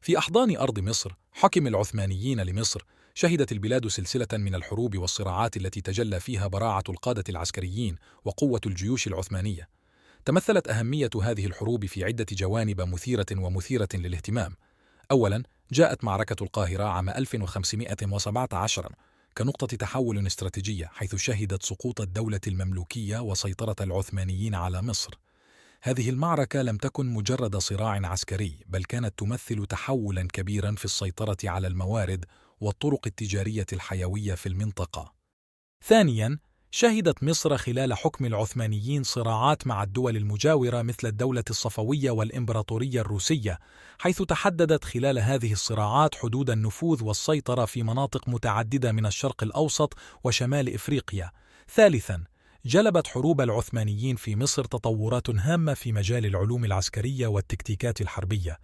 في أحضان أرض مصر حكم العثمانيين لمصر. شهدت البلاد سلسلة من الحروب والصراعات التي تجلى فيها براعة القادة العسكريين وقوة الجيوش العثمانية. تمثلت أهمية هذه الحروب في عدة جوانب مثيرة للاهتمام. أولاً، جاءت معركة القاهرة عام 1517 كنقطة تحول استراتيجية، حيث شهدت سقوط الدولة المملوكية وسيطرة العثمانيين على مصر. هذه المعركة لم تكن مجرد صراع عسكري، بل كانت تمثل تحولاً كبيراً في السيطرة على الموارد والطرق التجارية الحيوية في المنطقة. ثانياً، شهدت مصر خلال حكم العثمانيين صراعات مع الدول المجاورة مثل الدولة الصفوية والإمبراطورية الروسية، حيث تحددت خلال هذه الصراعات حدود النفوذ والسيطرة في مناطق متعددة من الشرق الأوسط وشمال إفريقيا. ثالثاً، جلبت حروب العثمانيين في مصر تطورات هامة في مجال العلوم العسكرية والتكتيكات الحربية.